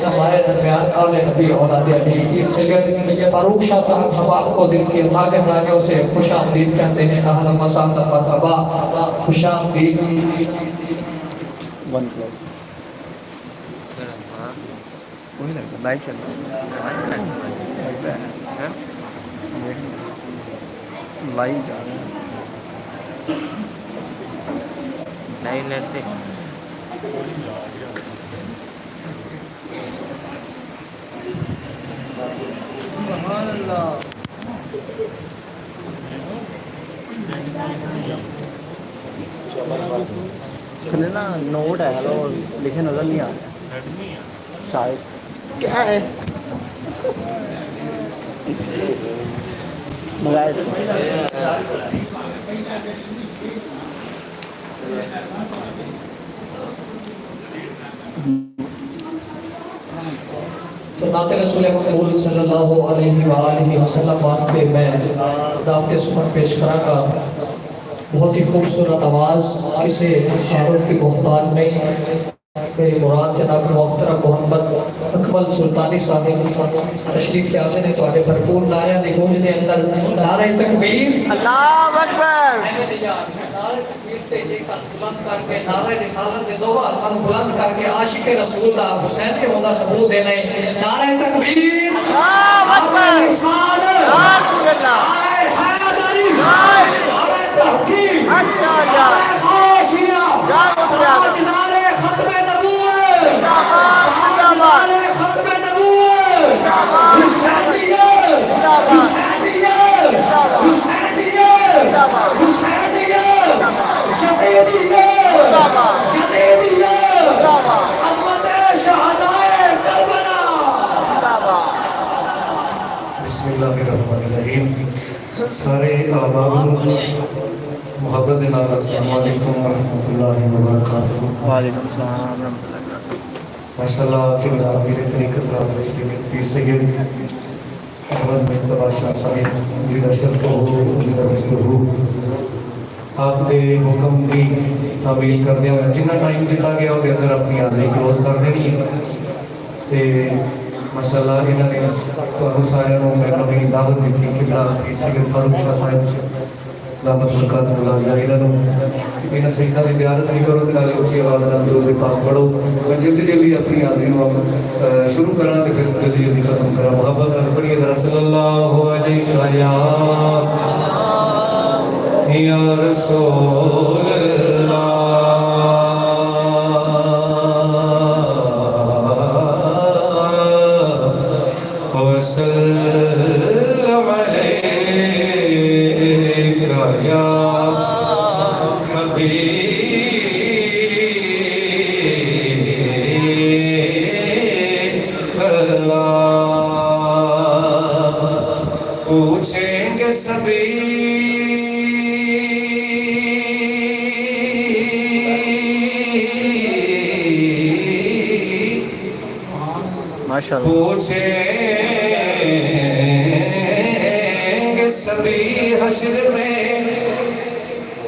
हमारे दरमियान औले नबी औलाद अली की सैयद फारूक शाह साहब हम आपको दिल की अथा गहराइयों से खुश आमदीद कहते हैं। अहलन व सहलन मरहबा, खुश आमदीद। वन प्लस वही लगता लाइव चल रहा है, लाइव जा रहा है, लाइव लेते खले ना नोट है हेलो लिखे नजर नहीं आ रहा शायद। क्या है मंगाया इसको तो नाते रसूल मकबूल सल्लल्लाहु अलैहि वसल्लम वास्ते मैं दावत सुमन पेश करांगा। बहुत ही खूबसूरत आवाज़, किसी शाहरुख की मोहताज नहीं। मेरी मुराद जनाब मोहतरम मोहम्मद अकमल सुल्तानी साहब तशरीफ लाते ने तो भरपूर नारियां दी गूंज दे अंदर नारे तकबीर अल्लाह अकबर बुलंद करके नारे रिसालत दे दो हाथों बुलंद करके आशिक रसूल दा हुसैन के होंदा सबूत देने। नारे तकबीर अल्लाह अकबर रिसालत नारे हैदरी नारे तहकीम नारे गासिया आज नारे खत्म नबूवत नारे खत्म नबूवत हुसैनियत हुसैनियत हुसैनियत हुसैनियत यज़ीदियत यज़ीदियत अज़मत शहदाए करबला। बिस्मिल्लाहिर्रहमानिर्रहीम। सारे अहबाब मोहब्बत दे नाल अस्सलाम वालेकुम व रहमतुल्लाहि व बरकातहू। वालेकुम सलाम रहमतुल्लाहि व बरकातहू। माशाअल्लाह आपके नाम मेरे तरीक़त राम इसलिए पीर सैयद अहमद मुस्तफा शाह साहिब जिदा शरफ हो जिदा मजद हो आप दे हुक्म दी तामील करदे होए जिन्ना टाइम दिता गया ਉਹਦੇ अंदर अपनी हाज़री क्लोज कर देनी है। ते माशाअल्लाह इन्होंने ਤੁਹਾਨੂੰ ਸਾਰਿਆਂ ਨੂੰ ਮੈਂ ਨਵੀਂ ਦਾਵਤ ਦਿੱਤੀ ਕਿ ਪੀਰ ਸੈਯਦ ਫਾਰੂਕ ਸ਼ਾਹ ਸਾਹਿਬ दामत बरकत बुला जाए इन्होंने शहीदा की ज़ियारत नहीं करो तो नाले उच्ची आवाज़ नाल दुरूद पाक पढ़ो। मैं जल्दी जल्दी अपनी हाज़री को शुरू करा तो फिर जल्दी जल्दी खत्म करा। मोहब्बत नाल पढ़िए ज़रा सल्लल्लाहु अलैहि या रसूल अल्लाह वसल्लम अलैका या हबीब अल्लाह। पूछेंगे सभी माशाअल्लाह पूछेंगे सभी हश्र में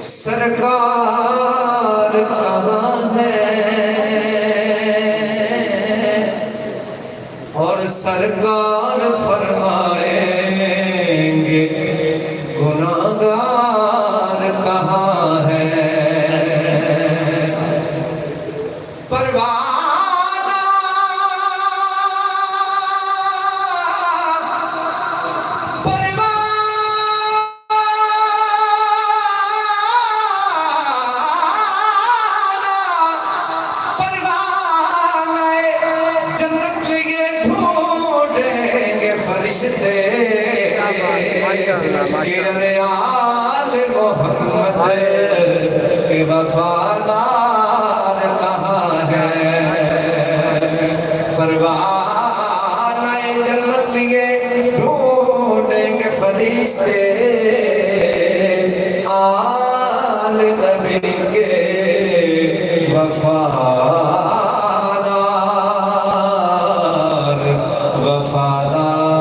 सरकार कहाँ है और सरकार फरमाएंगे गुनाहगार कहाँ है। वफादार कहाँ है परवाना जन्नत लिए ढूंढेंगे फरिश्ते आल नबी के वफादार वफादार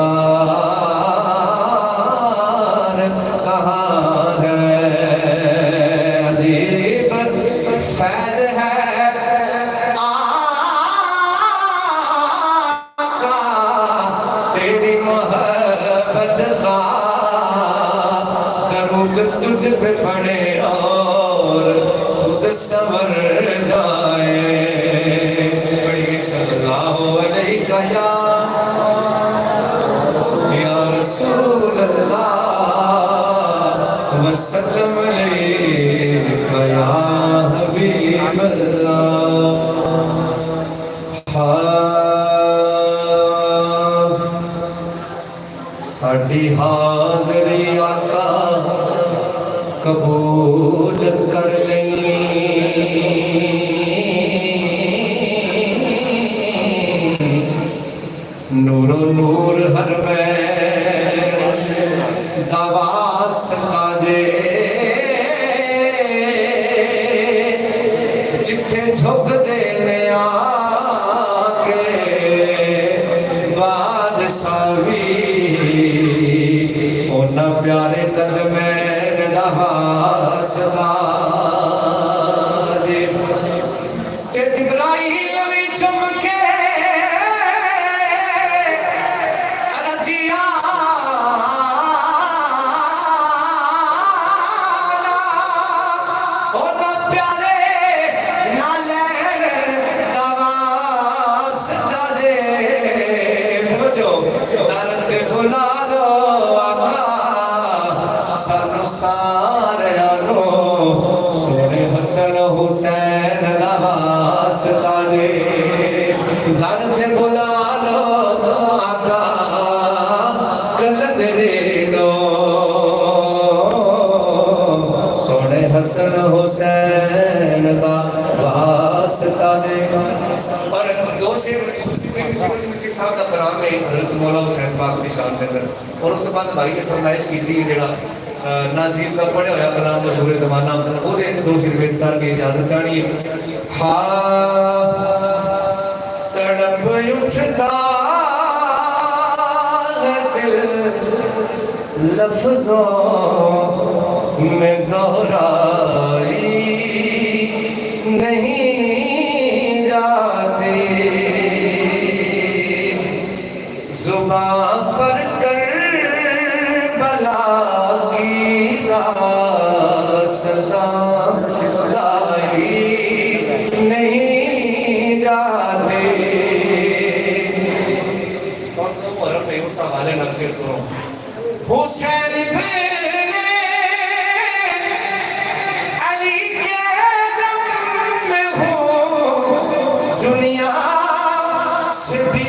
कहाँ है। अजीब फैज़ है पे पड़े और खुद संवर जाए। पढ़िए सल्लल्लाहु अलैहि या रसूल अल्लाह वसल्लम अलैका या हबीब अल्लाह। साडी हाज़री आका कबूल कर लई। नूरो नूर हर में दवास काजे जिथे झुक देने आके बादशाही ओना प्यारे कदमे दवासदा जे ते जिब्राइल भी चमके रजिया ओना प्यारे नाले दवासदा जे समझो दरद बुला लो आका सानू सारियां नो सोने हसन हुसैन दा वास्ता जे दरद बुला लो आका कलंदरे नो सोने हसन हुसैन दा वास्ता जे। और दो शेर सिख साहब का कलाम है हज़रत मौला हुसैन पाक की शान के अंदर। और उस तो बाद भाई ने फरमाइश की थी जेड़ा नाजीज का पढ़े होया कलाम मशहूर ज़माना वो दो शेर पेश करके इजाजत चाहनी। हाँ तड़प उठता है दिल लफ्ज़ों में दोहराई नहीं जाती। जुबां पर करबला की दास्तां लाई नहीं जाती। और तो मुहर्रम नहीं उस हवाले नक्श से सुनो। हुसैन अली के दम में हो दुनिया से भी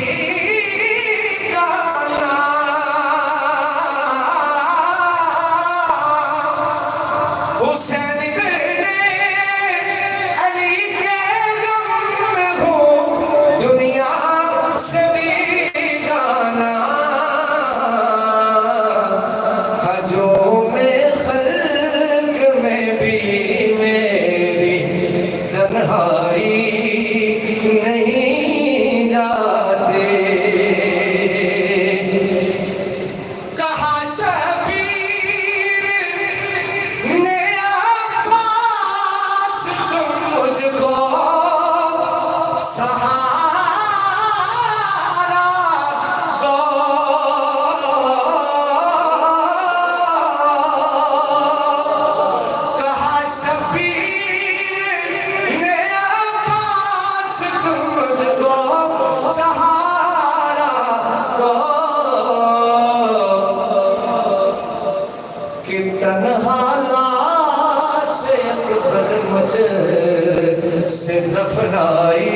से दफनाई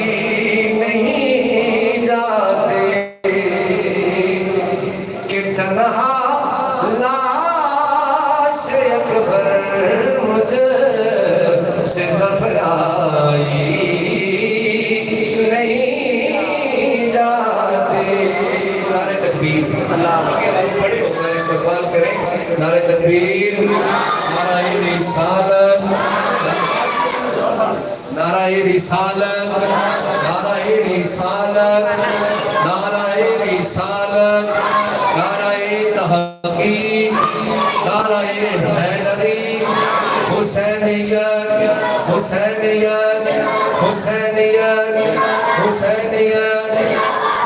नहीं जाते कि तन्हा लाश अकबर मुझे से दफनाई नहीं जाते। नारे तकबीर खड़े होकर इस्तकबाल करें। नारे तकबीर नाराए रिसालत नाराए रिसालत नाराए रिसालत नाराए रिसालत नाराए तहकीक नाराए हैदरी हुसैनियत हुसैनियत हुसैनियत हुसैनियत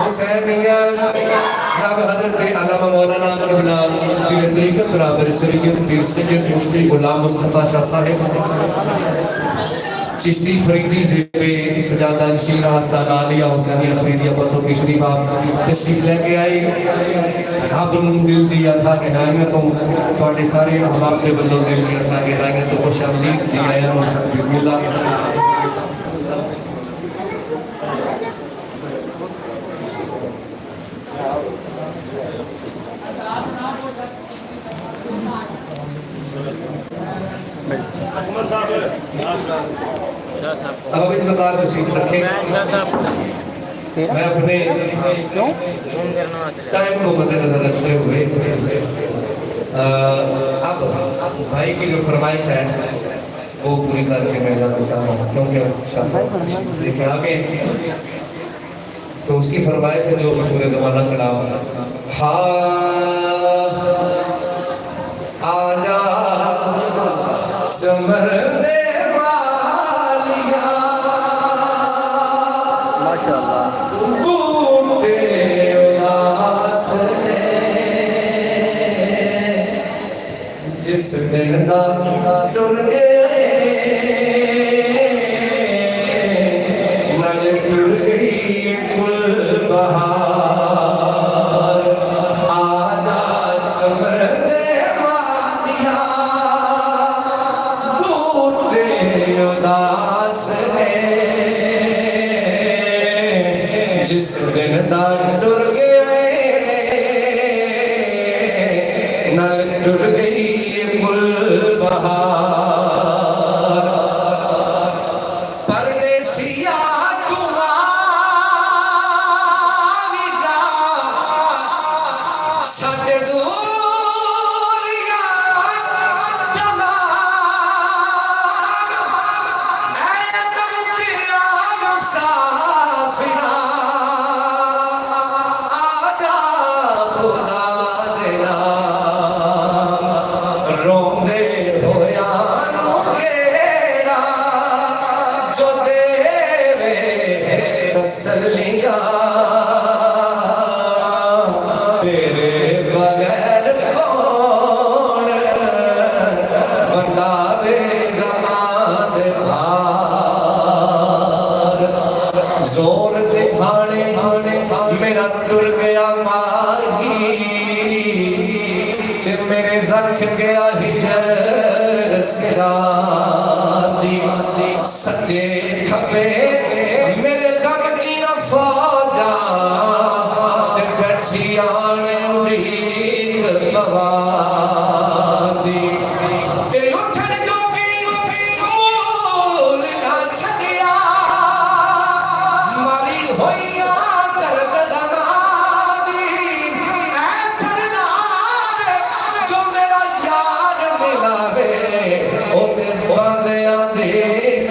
हुसैनिया जनाब हजरत अल्लामा मौलाना किबला पीर तरीकत राबर शरीयत पीर सैयद मुफ्ती गुलाम मुस्तफा शाह साहिब चिश्ती फरीदी ज़ेबे सजादा नशीन आस्ताना आलिया हुसैनिया फरीदिया पर तो शरीफ आप तशरीफ लेके आए रब दिल दी अथा गहराइयां तो ਤੁਹਾਡੇ ਸਾਰੇ अहबाब के वल्लों दिल दी अथा गहराइयां तो खुशामदीद जी आया हो बिस्मिल्लाह अब अभी वकार तशरीफ रखें मैं अपने टाइम को मद्देनजर रखते हुए अब भाई की जो फरमाइश है वो पूरी करके मैं जाना चाह रहा हूँ क्योंकि शासन लेके आगे तो उसकी फरमाइश है जो मशहूर ज़माना कलाम हाँ आजा समर दे जिस दिन दा टुर गए नल टुर गई कुल बहार आजा समर दे मादिया बूटे उदास ने जिस दिन दा टुर गए नल टुर गई परदेसिया दुआ विजा साडे दूरिया तमाम ऐ तमकिया मुसाफिरा आजा खुदा दे नाम रोंदे होया नु केड़ा जो देवे तसल्लियां तेरे बगैर कौन वंडावे गमा दे भार जोर दे खाने मेरा टुर गया माही ते मेरे रख गया हिजर सिराती सच्चे खपे मेरे गम दिया फौजा ते बैठी आने उड़ीक गवादी ते उठन जो भी मूल ना छड़िया मारी होइया दर्द गमादी ऐ सरदार जो मेरा यार मिलावे ओ ते बांदे आंदी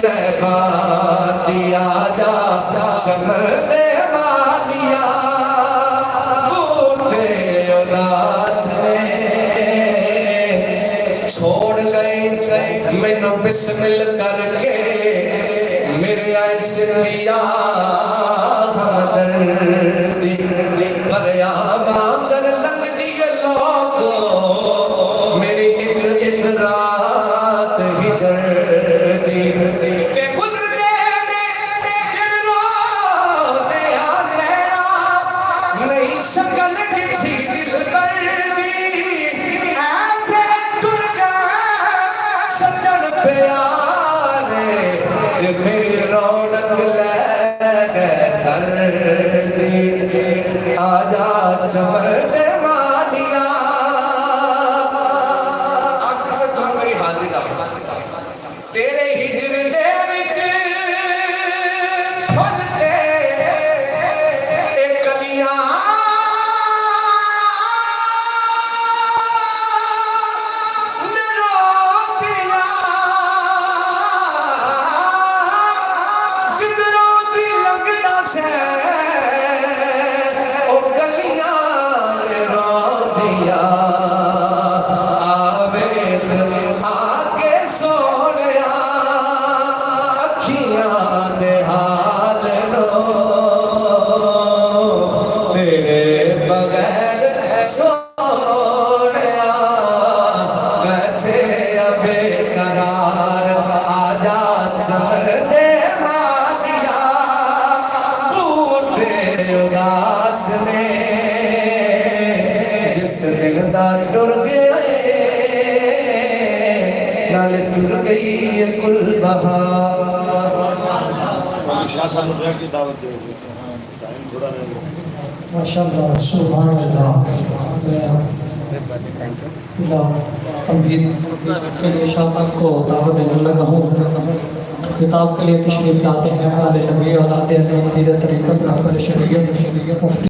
कहती आजा समर दे मालिया बूटे उदास ने छोड़ गए मैनू बिस्मिल करके मेरे आइस पिया हमदर्दी फरिया मांगर लंग दी लोगो मेरी एक रात ही दर्दी के गुजरने दिन रोते नैना नहीं शकल किसी दिल दर्दी ऐसे सुन सज्जन प्यारे ते मेरी रौनक ले कर दी आजा समर दे मालिया मेरी हाजिरी दा तेरे हिजर दे विच फुलते ए कलियां जिधरों दी लगदा से ओ गलियां सा टुर गए नाल टुर गई ये कुल बहार। माशाअल्लाह सुभान अल्लाह। तमहीद के लिए शाह साहब को दावत देने लगा हूँ। खिताब के लिए तशरीफ लाते हैं आले नबी औलाद अहले तरीक़त रहबर शरीयत मुफ्ती